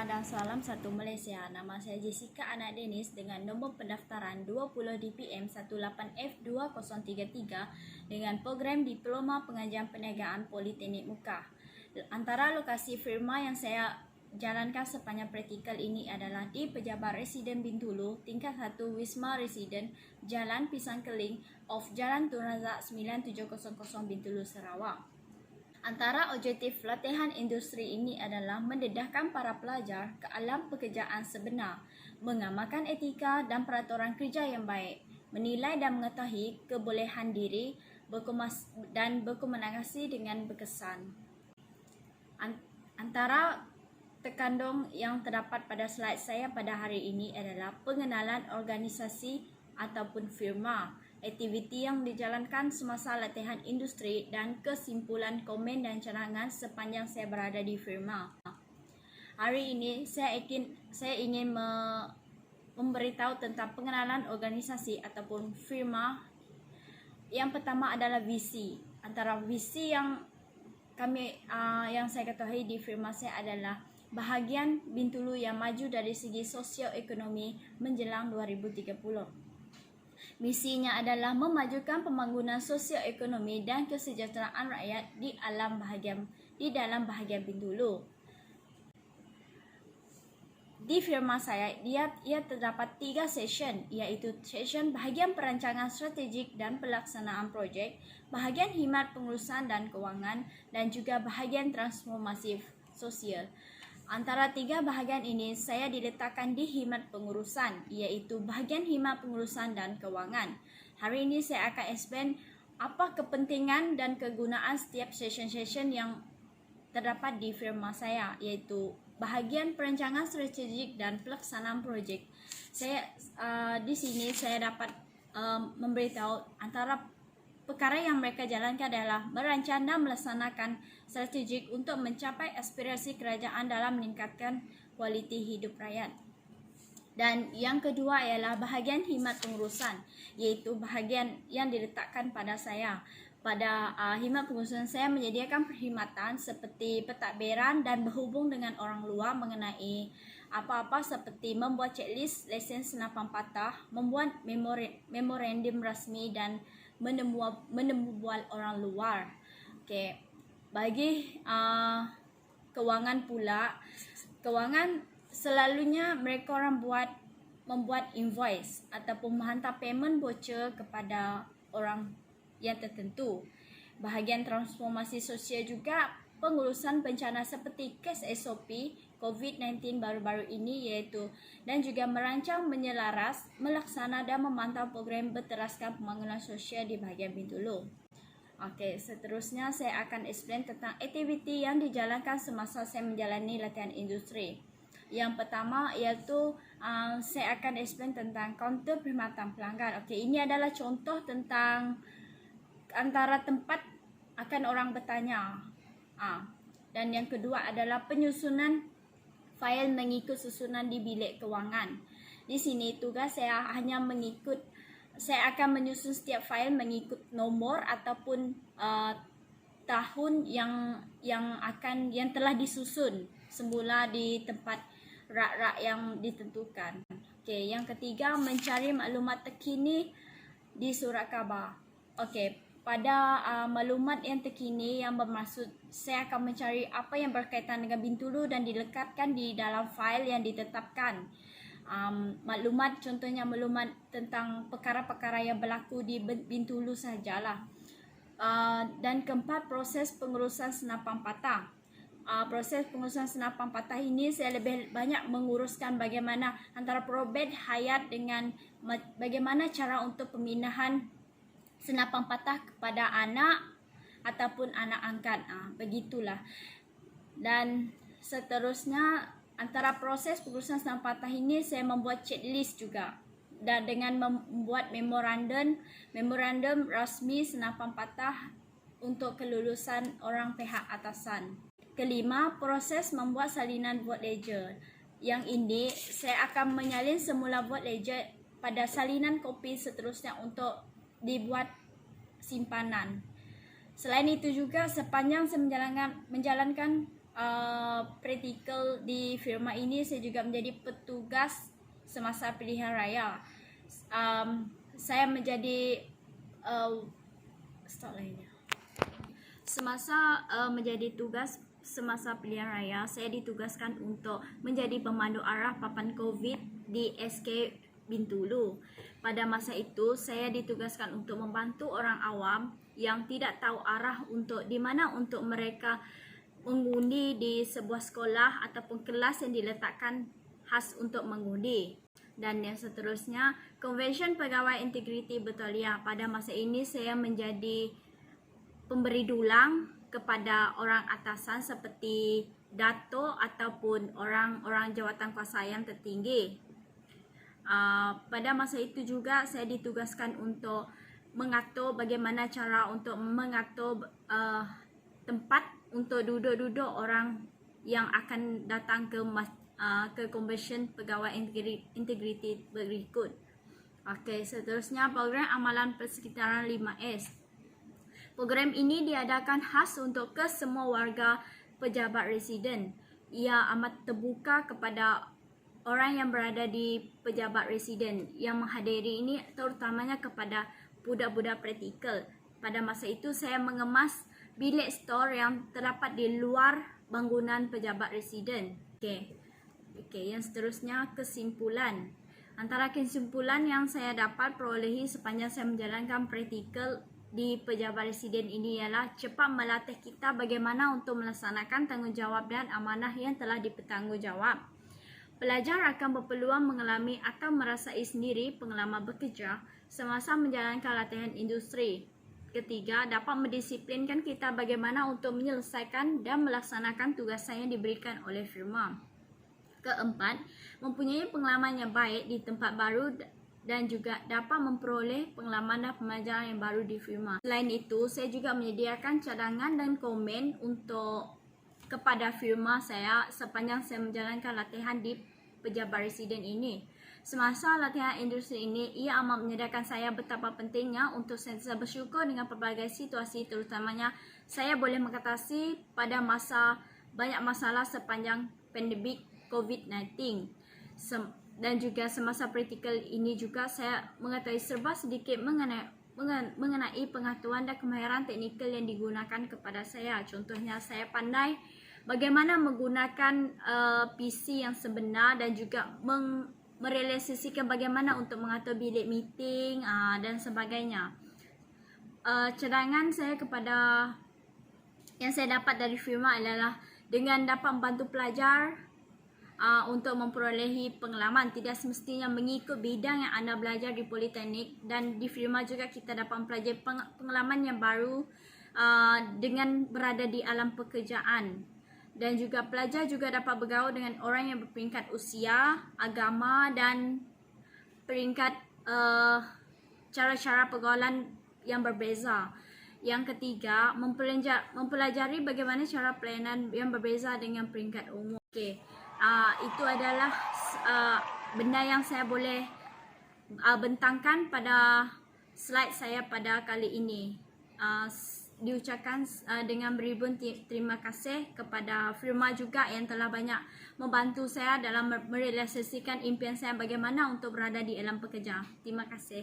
dan salam satu Malaysia. Nama saya Jessica Anak Dennis dengan nombor pendaftaran 20 DPM 18F2033 dengan program Diploma Pengajian Perniagaan Politeknik Muka. Antara lokasi firma yang saya jalankan sepanjang praktikal ini adalah di Pejabat Residen Bintulu, tingkat 1 Wisma Residen, Jalan Pisang Keling, off Jalan Tun Razak 9700 Bintulu, Sarawak. Antara objektif latihan industri ini adalah mendedahkan para pelajar ke alam pekerjaan sebenar, mengamalkan etika dan peraturan kerja yang baik, menilai dan mengetahui kebolehan diri, dan berkomunikasi dengan berkesan. Antara terkandung yang terdapat pada slide saya pada hari ini adalah pengenalan organisasi ataupun firma, aktiviti yang dijalankan semasa latihan industri dan kesimpulan komen dan cadangan sepanjang saya berada di firma. Hari ini saya ingin memberitahu tentang pengenalan organisasi ataupun firma. Yang pertama adalah visi. Antara visi yang saya ketahui di firma saya adalah bahagian Bintulu yang maju dari segi sosioekonomi menjelang 2030. Misinya adalah memajukan pembangunan sosioekonomi dan kesejahteraan rakyat di dalam bahagian Bintulu. Di firma saya, ia terdapat 3 session, iaitu session bahagian perancangan strategik dan pelaksanaan projek, bahagian khidmat pengurusan dan kewangan, dan juga bahagian transformasi sosial. Antara 3 bahagian ini, saya diletakkan di khidmat pengurusan, iaitu bahagian khidmat pengurusan dan kewangan. Hari ini saya akan explain apa kepentingan dan kegunaan setiap session-session yang terdapat di firma saya, iaitu bahagian perancangan strategik dan pelaksanaan projek. Di sini saya dapat memberitahu antara perkara yang mereka jalankan adalah merancang dan melaksanakan strategik untuk mencapai aspirasi kerajaan dalam meningkatkan kualiti hidup rakyat. Dan yang kedua ialah bahagian khidmat pengurusan, iaitu bahagian yang diletakkan pada saya. Pada khidmat pengurusan saya menyediakan perkhidmatan seperti pentadbiran dan berhubung dengan orang luar mengenai apa-apa seperti membuat checklist lesen senapan patah, membuat memorandum rasmi dan menemubual orang luar. Okey. Bagi kewangan pula, kewangan selalunya mereka orang membuat invoice ataupun menghantar payment voucher kepada orang yang tertentu. Bahagian transformasi sosial juga pengurusan bencana seperti kes SOP COVID-19 baru-baru ini dan juga merancang, menyelaras, melaksana dan memantau program berteraskan pembangunan sosial di bahagian Bintulu. Okey, seterusnya saya akan explain tentang aktiviti yang dijalankan semasa saya menjalani latihan industri. Yang pertama iaitu saya akan explain tentang kaunter perkhidmatan pelanggan. Okey, ini adalah contoh tentang antara tempat akan orang bertanya. Dan yang kedua adalah penyusunan fail mengikut susunan di bilik kewangan. Di sini tugas saya saya akan menyusun setiap fail mengikut nomor ataupun tahun yang telah disusun semula di tempat rak-rak yang ditentukan. Okey, yang ketiga mencari maklumat terkini di surat khabar. Okey, pada maklumat yang terkini yang bermaksud saya akan mencari apa yang berkaitan dengan Bintulu dan dilekatkan di dalam fail yang ditetapkan. Maklumat contohnya maklumat tentang perkara-perkara yang berlaku di Bintulu sahajalah. Dan keempat, proses pengurusan senapan patah. Proses pengurusan senapan patah ini saya lebih banyak menguruskan bagaimana antara probate hayat dengan bagaimana cara untuk pemindahan senapan patah kepada anak ataupun anak angkat. Begitulah. Dan seterusnya antara proses pengurusan senapan patah ini saya membuat checklist juga, dan dengan membuat memorandum rasmi senapan patah untuk kelulusan orang pihak atasan. Kelima, proses membuat salinan vote ledger. Yang ini saya akan menyalin semula vote ledger pada salinan kopi seterusnya untuk dibuat simpanan. Selain itu juga sepanjang saya menjalankan praktikal di firma ini, saya juga menjadi petugas semasa pilihan raya. Saya menjadi semasa menjadi tugas semasa pilihan raya, saya ditugaskan untuk menjadi pemandu arah papan COVID di SK Bintulu. Pada masa itu, saya ditugaskan untuk membantu orang awam yang tidak tahu arah untuk di mana untuk mereka mengundi di sebuah sekolah ataupun kelas yang diletakkan khas untuk mengundi. Dan yang seterusnya, Convention Pegawai Integriti Betulia. Pada masa ini saya menjadi pemberi dulang kepada orang atasan seperti dato ataupun orang-orang jawatan kuasa yang tertinggi. Pada masa itu juga saya ditugaskan untuk mengatur bagaimana cara untuk mengatur tempat untuk duduk-duduk orang yang akan datang ke Convention Pegawai Integriti berikut. Okey, seterusnya program amalan persekitaran 5S. Program ini diadakan khas untuk kesemua warga pejabat residen. Ia amat terbuka kepada orang yang berada di pejabat residen. Yang menghadiri ini terutamanya kepada budak-budak praktikal. Pada masa itu saya mengemas bilik store yang terdapat di luar bangunan pejabat residen. Okey, yang seterusnya kesimpulan. Antara kesimpulan yang saya dapat perolehi sepanjang saya menjalankan praktikal di pejabat residen ini ialah cepat melatih kita bagaimana untuk melaksanakan tanggungjawab dan amanah yang telah dipertanggungjawab. Pelajar akan berpeluang mengalami atau merasai sendiri pengalaman bekerja semasa menjalankan latihan industri. Ketiga, dapat mendisiplinkan kita bagaimana untuk menyelesaikan dan melaksanakan tugas yang diberikan oleh firma. Keempat, mempunyai pengalaman yang baik di tempat baru dan juga dapat memperoleh pengalaman dan pembelajaran yang baru di firma. Selain itu, saya juga menyediakan cadangan dan komen untuk kepada firma saya sepanjang saya menjalankan latihan di pejabat residen ini. Semasa latihan industri ini, ia amat menyediakan saya betapa pentingnya untuk sentiasa bersyukur dengan pelbagai situasi, terutamanya saya boleh mengatasi pada masa banyak masalah sepanjang pandemik COVID-19. Dan juga semasa praktikal ini juga saya mengetahui serba sedikit mengenai pengetahuan dan kemahiran teknikal yang digunakan kepada saya. Contohnya, saya pandai bagaimana menggunakan PC yang sebenar dan juga merealisasikan bagaimana untuk mengatur bilik meeting dan sebagainya. Cadangan saya kepada yang saya dapat dari firma adalah dengan dapat membantu pelajar untuk memperolehi pengalaman. Tidak semestinya mengikut bidang yang anda belajar di politeknik, dan di firma juga kita dapat mempelajari pengalaman yang baru dengan berada di alam pekerjaan. Dan juga pelajar juga dapat bergaul dengan orang yang berperingkat usia, agama dan peringkat cara-cara pergaulan yang berbeza. Yang ketiga, mempelajari bagaimana cara pelayanan yang berbeza dengan peringkat umum. Okey. Itu adalah benda yang saya boleh bentangkan pada slide saya pada kali ini. Diucapkan dengan beribu terima kasih kepada firma juga yang telah banyak membantu saya dalam merealisasikan impian saya bagaimana untuk berada di alam pekerja. Terima kasih.